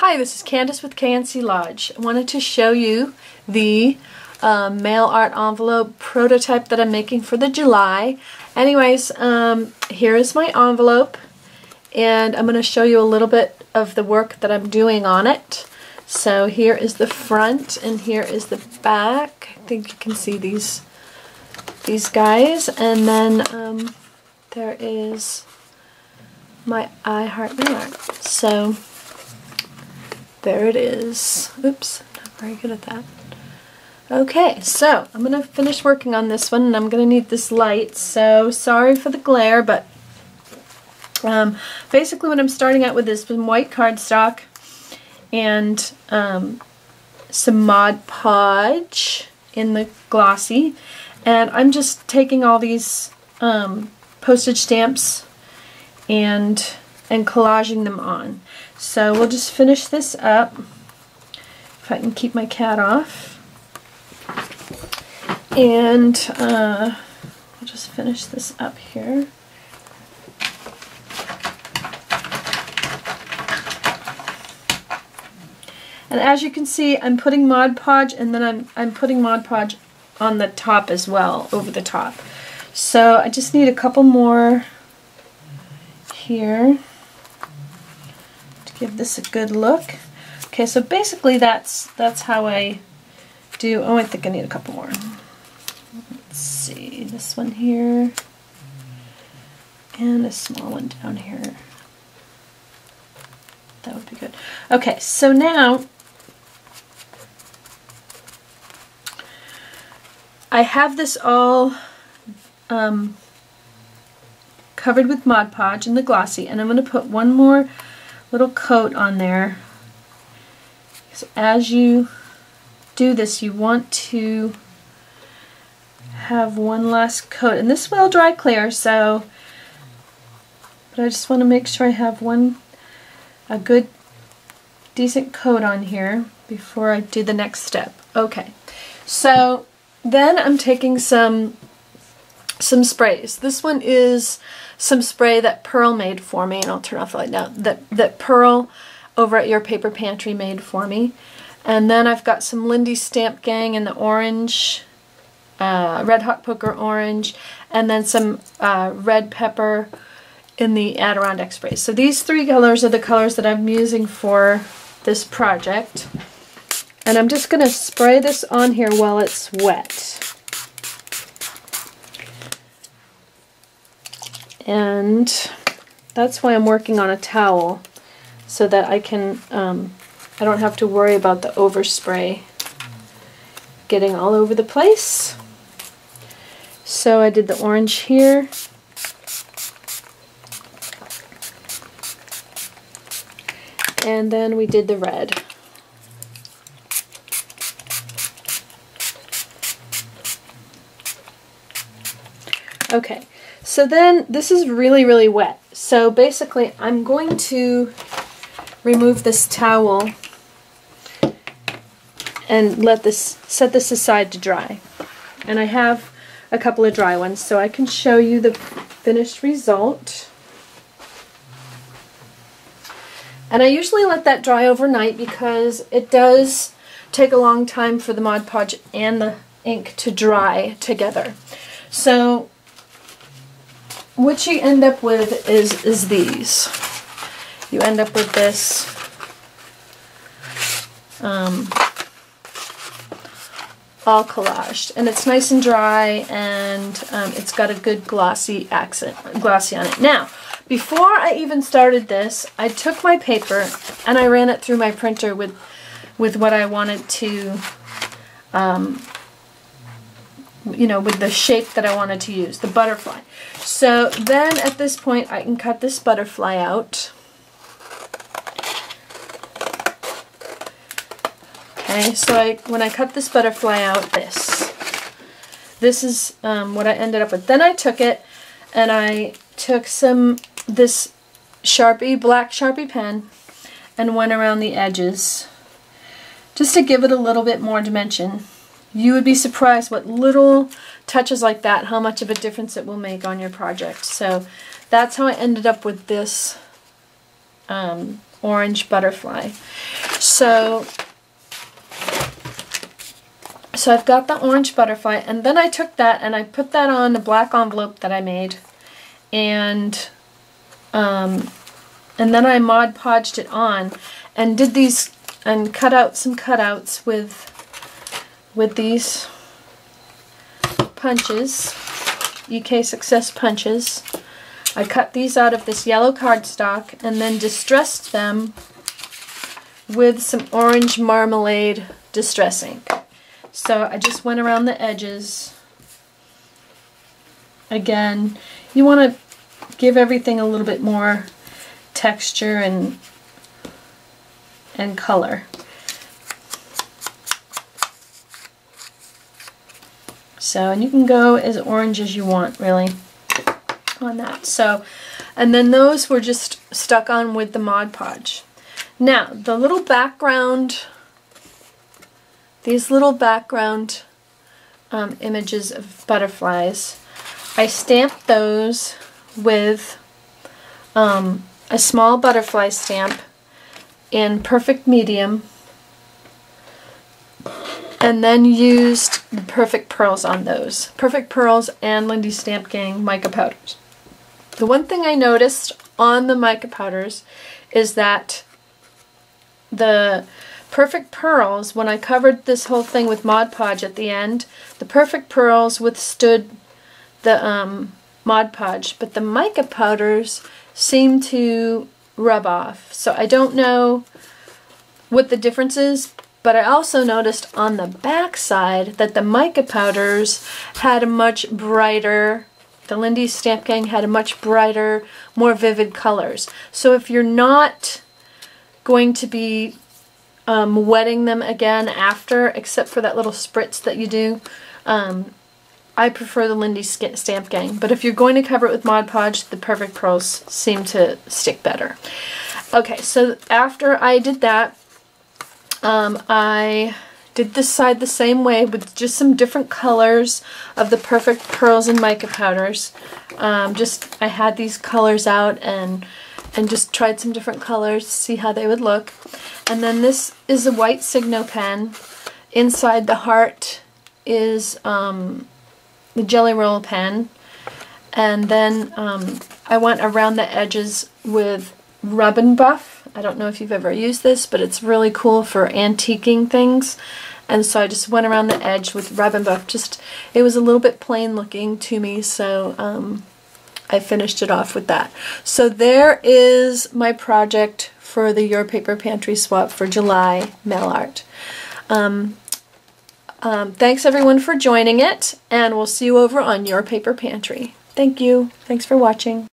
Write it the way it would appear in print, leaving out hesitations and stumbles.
Hi, this is Candace with KNC Lodge. I wanted to show you the mail art envelope prototype that I'm making for the July. Anyways, here is my envelope, and I'm going to show you a little bit of the work that I'm doing on it. So here is the front, and here is the back. I think you can see these guys, and then there is my I Heart Mail Art. So there it is. Oops, I'm not very good at that. Okay, so I'm going to finish working on this one, and I'm going to need this light, so sorry for the glare, but basically what I'm starting out with is some white cardstock and some Mod Podge in the glossy, and I'm just taking all these postage stamps and collaging them on. So we'll just finish this up, if I can keep my cat off, and we'll just finish this up here. And as you can see, I'm putting Mod Podge, and then I'm putting Mod Podge on the top as well, over the top. So I just need a couple more here to give this a good look. Okay, so basically that's how I do. Oh, I think I need a couple more. Let's see, this one here and a small one down here. That would be good. Okay, so now I have this all covered with Mod Podge in the glossy, and I'm going to put one more little coat on there. So as you do this, you want to have one last coat, and this will dry clear, so, but I just want to make sure I have a good decent coat on here before I do the next step. Okay, so then I'm taking some sprays. This one is some spray that Pearl made for me, and I'll turn off the light now, that Pearl over at Your Paper Pantry made for me. And then I've got some Lindy Stamp Gang in the orange, Red Hot Poker orange, and then some red pepper in the Adirondack spray. So these three colors are the colors that I'm using for this project. And I'm just going to spray this on here while it's wet. And that's why I'm working on a towel, so that I can, I don't have to worry about the overspray getting all over the place. So I did the orange here. And then we did the red. Okay, so then this is really, really wet. So basically I'm going to remove this towel and set this aside to dry. And I have a couple of dry ones, so I can show you the finished result. And I usually let that dry overnight because it does take a long time for the Mod Podge and the ink to dry together. So what you end up with is these. You end up with this all collaged, and it's nice and dry, and it's got a good glossy on it. Now, before I even started this, I took my paper and I ran it through my printer with what I wanted to, you know, with the shape that I wanted to use, the butterfly. So then at this point I can cut this butterfly out. Okay, so when I cut this butterfly out, this is what I ended up with. Then I took it and I took this black Sharpie pen and went around the edges just to give it a little bit more dimension. You would be surprised what little touches like that, how much of a difference it will make on your project. So that's how I ended up with this orange butterfly. So I've got the orange butterfly, and then I took that and I put that on the black envelope that I made, and then I Mod Podged it on and did these and cut out some cutouts with these punches, EK Success punches. I cut these out of this yellow cardstock and then distressed them with some orange marmalade distress ink. So I just went around the edges. Again, you want to give everything a little bit more texture and color. So, and you can go as orange as you want, really, on that. So, and then those were just stuck on with the Mod Podge. Now, the little background, these little background images of butterflies, I stamped those with a small butterfly stamp in perfect medium, and then used Perfect Pearls on those. Perfect Pearls and Lindy Stamp Gang mica powders. The one thing I noticed on the mica powders is that the Perfect Pearls, when I covered this whole thing with Mod Podge at the end, the Perfect Pearls withstood the Mod Podge, but the mica powders seem to rub off. So I don't know what the difference is, but I also noticed on the back side that the mica powders had a much brighter, the Lindy Stamp Gang had a much brighter, more vivid colors. So if you're not going to be wetting them again after, except for that little spritz that you do, I prefer the Lindy Stamp Gang. But if you're going to cover it with Mod Podge, the Perfect Pearls seem to stick better. Okay, so after I did that, I did this side the same way with just some different colors of the Perfect Pearls and mica powders. I had these colors out and just tried some different colors to see how they would look. And then this is a white Signo pen. Inside the heart is the Jelly Roll pen. And then I went around the edges with Rub and Buff. I don't know if you've ever used this, but it's really cool for antiquing things. And so I just went around the edge with Rub and Buff. It was a little bit plain looking to me, so I finished it off with that. So there is my project for the Your Paper Pantry swap for July mail art. Thanks everyone for joining it, and we'll see you over on Your Paper Pantry. Thank you. Thanks for watching.